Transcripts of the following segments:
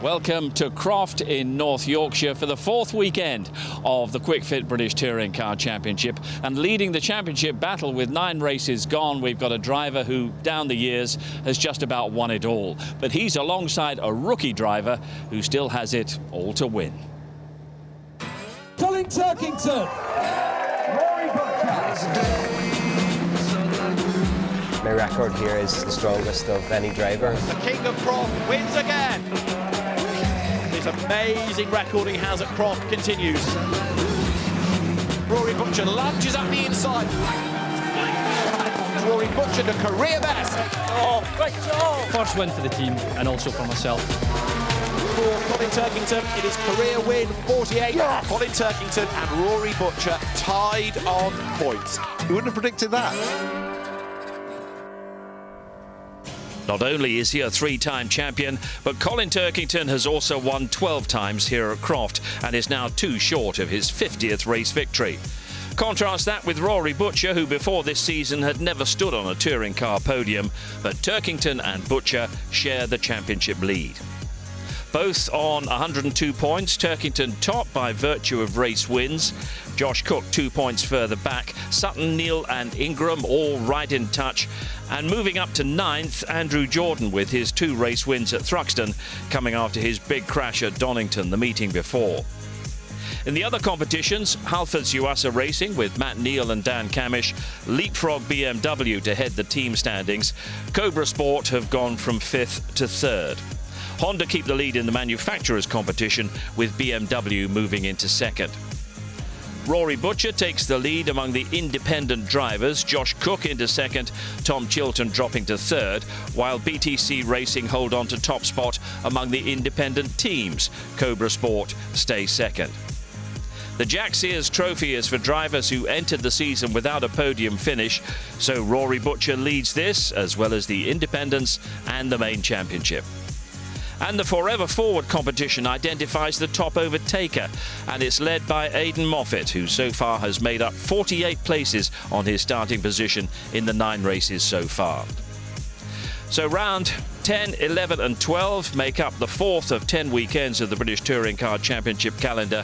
Welcome to Croft in North Yorkshire for the fourth weekend of the Kwik Fit British Touring Car Championship. And leading the championship battle with 9 races gone, we've got a driver who, down the years, has just about won it all. But he's alongside a rookie driver who still has it all to win. Colin Turkington. Rory Butcher. My record here is the strongest of any driver. The King of Croft wins again. His amazing record he has at Croft continues. Rory Butcher lunges up the inside. Rory Butcher to career best. Oh, great job! First win for the team and also for myself. For Colin Turkington, it is career win 48. Yes. Colin Turkington and Rory Butcher tied on points. You wouldn't have predicted that. Not only is he a 3-time champion, but Colin Turkington has also won 12 times here at Croft and is now 2 short of his 50th race victory. Contrast that with Rory Butcher, who before this season had never stood on a touring car podium, but Turkington and Butcher share the championship lead. Both on 102 points, Turkington top by virtue of race wins. Josh Cook 2 points further back. Sutton, Neal and Ingram all right in touch. And moving up to 9th, Andrew Jordan with his 2 race wins at Thruxton, coming after his big crash at Donington the meeting before. In the other competitions, Halfords Yuasa Racing with Matt Neal and Dan Camish leapfrog BMW to head the team standings. Cobra Sport have gone from 5th to 3rd. Honda keep the lead in the manufacturers' competition, with BMW moving into 2nd. Rory Butcher takes the lead among the independent drivers, Josh Cook into 2nd, Tom Chilton dropping to 3rd, while BTCC Racing hold on to top spot among the independent teams. Cobra Sport stay 2nd. The Jack Sears Trophy is for drivers who entered the season without a podium finish, so Rory Butcher leads this, as well as the independents and the main championship. And the Forever Forward competition identifies the top overtaker, and it's led by Aidan Moffat, who so far has made up 48 places on his starting position in the 9 races so far. So round 10, 11 and 12 make up the 4th of 10 weekends of the British Touring Car Championship calendar,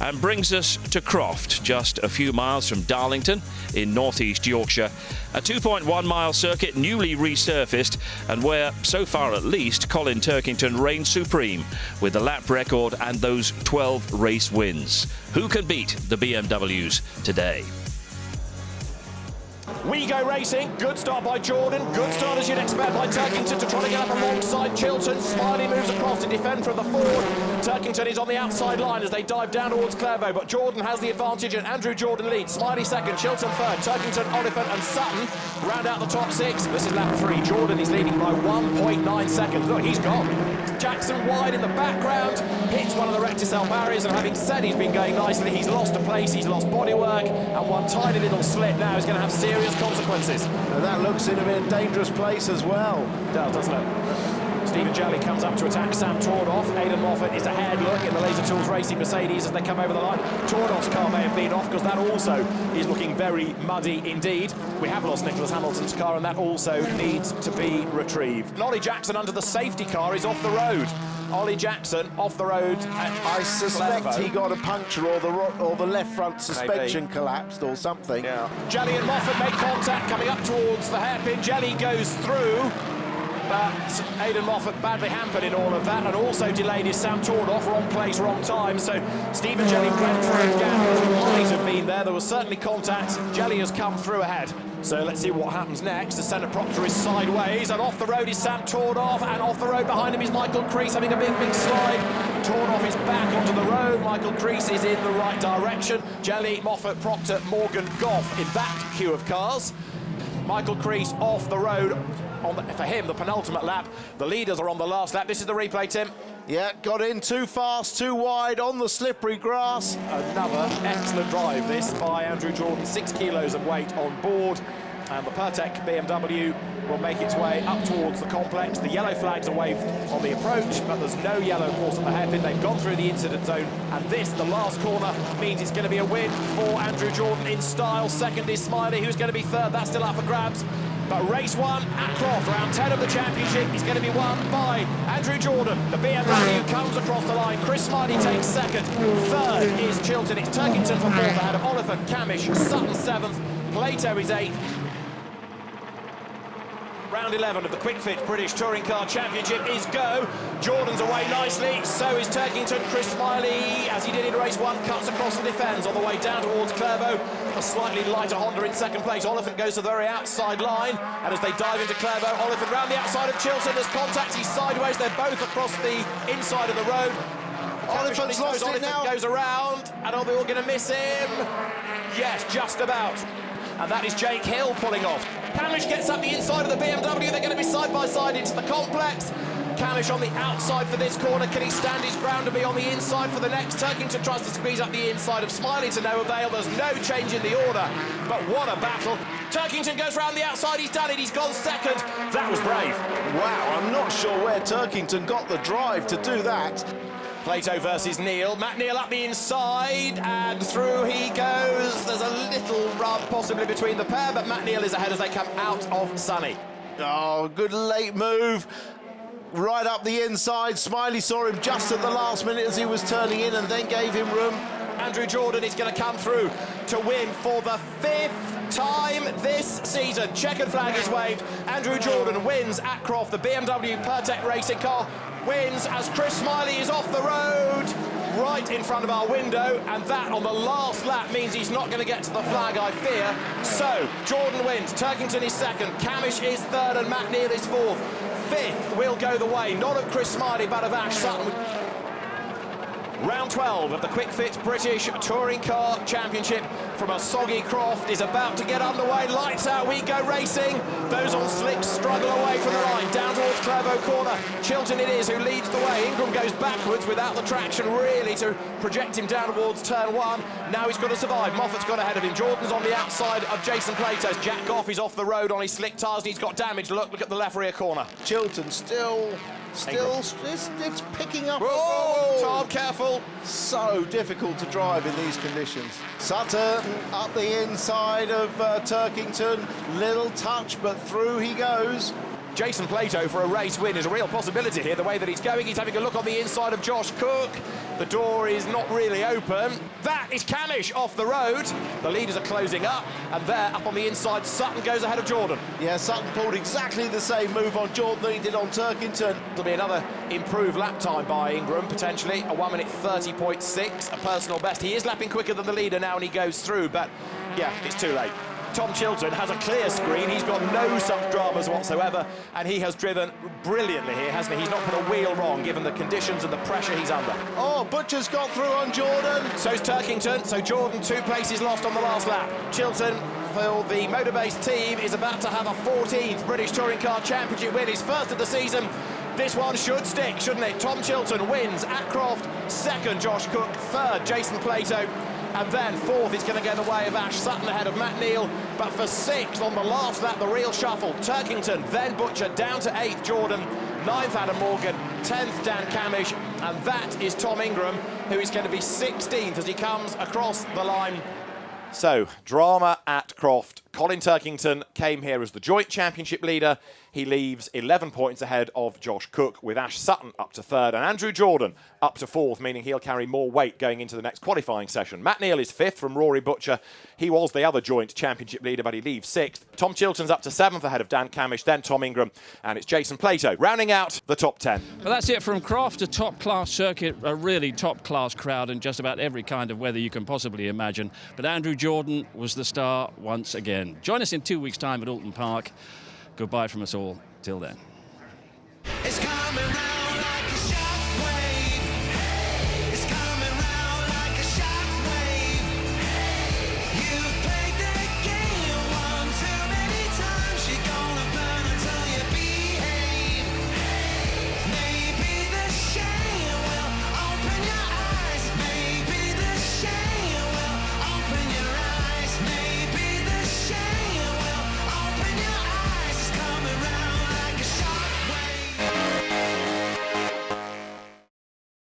and brings us to Croft, just a few miles from Darlington in northeast Yorkshire. A 2.1-mile circuit newly resurfaced, and where, so far at least, Colin Turkington reigns supreme with the lap record and those 12 race wins. Who can beat the BMWs today? We go racing. Good start by Jordan. Good start, as you'd expect, by Turkington to try to get up alongside Chilton. Smiley moves across to defend from the forward. Turkington is on the outside line as they dive down towards Clairvaux, but Jordan has the advantage and Andrew Jordan leads. Smiley 2nd, Chilton 3rd, Turkington, Oliphant and Sutton round out the top 6. This is lap 3. Jordan is leading by 1.9 seconds. Look, he's gone. Jackson wide in the background, hits one of the Recticel barriers, and having said he's been going nicely, he's lost a place, he's lost bodywork, and one tiny little slip now is going to have serious consequences. Now that looks in a dangerous place as well. It does, doesn't it? Stephen Jelly comes up to attack Sam Tordoff. Aidan Moffat is ahead, look, in the Laser Tools Racing Mercedes as they come over the line. Tordoff's car may have been off because that also is looking very muddy indeed. We have lost Nicholas Hamilton's car and that also needs to be retrieved. Ollie Jackson under the safety car is off the road. Ollie Jackson off the road. I suspect he got a puncture or the left front suspension collapsed or something. Yeah. Jelly and Moffat make contact coming up towards the hairpin. Jelly goes through, but Aidan Moffat badly hampered in all of that and also delayed his Sam Tordoff, wrong place, wrong time. So Stephen Jelly went for a gap that might have been there. There was certainly contact. Jelly has come through ahead. So let's see what happens next. The centre Proctor is sideways, and off the road is Sam Tordoff, and off the road behind him is Michael Crease having a big slide. Tordoff is back onto the road. Michael Crease is in the right direction. Jelly, Moffat, Proctor, Morgan, Goff in that queue of cars. Michael Crease off the road. For him, the penultimate lap. The leaders are on the last lap. This is the replay, Tim. Yeah, got in too fast, too wide on the slippery grass. Another excellent drive, this by Andrew Jordan. 6 kilos of weight on board. And the Pertec BMW will make its way up towards the complex. The yellow flags are waved on the approach, but there's no yellow, of course, at the hairpin. They've gone through the incident zone, and this, the last corner, means it's going to be a win for Andrew Jordan in style. 2nd is Smiley, who's going to be 3rd. That's still up for grabs. But race 1 at Croft, round 10 of the championship, is going to be won by Andrew Jordan. The BMW comes across the line. Chris Smiley takes second. Third is Chilton. It's Turkington for fourth ahead of Oliphant, Camish, Sutton seventh. Plato is eighth. Round 11 of the Kwik British Touring Car Championship is go. Jordan's away nicely, so is Turkington. Chris Smiley, as he did in race 1, cuts across and defends on the way down towards Clairvaux. A slightly lighter Honda in second place. Oliphant goes to the very outside line, and as they dive into Clairvaux, Oliphant round the outside of Chilton. There's contact, he's sideways. They're both across the inside of the road. Oliphant's lost it now. Goes around, and are they all going to miss him? Yes, just about. And that is Jake Hill pulling off. Camish gets up the inside of the BMW. They're going to be side by side into the complex. Camish on the outside for this corner. Can he stand his ground and be on the inside for the next? Turkington tries to squeeze up the inside of Smiley to no avail. There's no change in the order, but what a battle. Turkington goes round the outside. He's done it. He's gone second. That was brave. Wow, I'm not sure where Turkington got the drive to do that. Plato versus Neal. Matt Neal up the inside, and through he goes. There's a little rub possibly between the pair, but Matt Neal is ahead as they come out of Sunny. Oh, good late move. Right up the inside. Smiley saw him just at the last minute as he was turning in and then gave him room. Andrew Jordan is going to come through to win for the 5th time this season. Checkered flag is waved. Andrew Jordan wins at Croft. The BMW Pertec racing car wins as Chris Smiley is off the road right in front of our window, and that on the last lap means he's not going to get to the flag, I fear. So Jordan wins, Turkington is second, Camish is third, and Matt Neal is fourth. Fifth will go the way, not of Chris Smiley, but of Ash Sutton. Round 12 of the Kwik British Touring Car Championship from a soggy Croft is about to get underway. Lights out, we go racing. Those on slicks struggle away from the line, down towards Clairvaux corner. Chilton it is who leads the way. Ingram goes backwards without the traction really to project him down towards turn 1. Now he's got to survive. Moffat's got ahead of him. Jordan's on the outside of Jason Plato's. Jack Goff is off the road on his slick tyres and he's got damage. Look at the left rear corner. Chilton still, it's picking up. Oh, Tom, careful. So difficult to drive in these conditions. Sutton up the inside of Turkington. Little touch, but through he goes. Jason Plato for a race win is a real possibility here, the way that he's going. He's having a look on the inside of Josh Cook. The door is not really open. That is Camish off the road. The leaders are closing up, and there, up on the inside, Sutton goes ahead of Jordan. Yeah, Sutton pulled exactly the same move on Jordan that he did on Turkington. There'll be another improved lap time by Ingram, potentially. A 1 minute 30.6, a personal best. He is lapping quicker than the leader now, and he goes through, but yeah, it's too late. Tom Chilton has a clear screen. He's got no such dramas whatsoever, and he has driven brilliantly here, hasn't he? He's not put a wheel wrong, given the conditions and the pressure he's under. Oh, Butcher's got through on Jordan. So's Turkington. So Jordan, 2 places lost on the last lap. Chilton, for the motor-based team, is about to have a 14th British Touring Car Championship win, his first of the season. This one should stick, shouldn't it? Tom Chilton wins at Croft. Second, Josh Cook. Third, Jason Plato. And then fourth is going to go the way of Ash Sutton ahead of Matt Neal. But for sixth on the last lap, the real shuffle. Turkington, then Butcher, down to 8th, Jordan. 9th, Adam Morgan. 10th, Dan Camish. And that is Tom Ingram, who is going to be 16th as he comes across the line. So, drama at Croft. Colin Turkington came here as the joint championship leader. He leaves 11 points ahead of Josh Cook, with Ash Sutton up to 3rd and Andrew Jordan up to 4th, meaning he'll carry more weight going into the next qualifying session. Matt Neal is 5th from Rory Butcher. He was the other joint championship leader, but he leaves 6th. Tom Chilton's up to 7th ahead of Dan Camish, then Tom Ingram, and it's Jason Plato rounding out the top 10. Well, that's it from Croft, a top-class circuit, a really top-class crowd in just about every kind of weather you can possibly imagine. But Andrew Jordan was the star once again. Join us in 2 weeks' time at Alton Park. Goodbye from us all. Till then. It's coming round.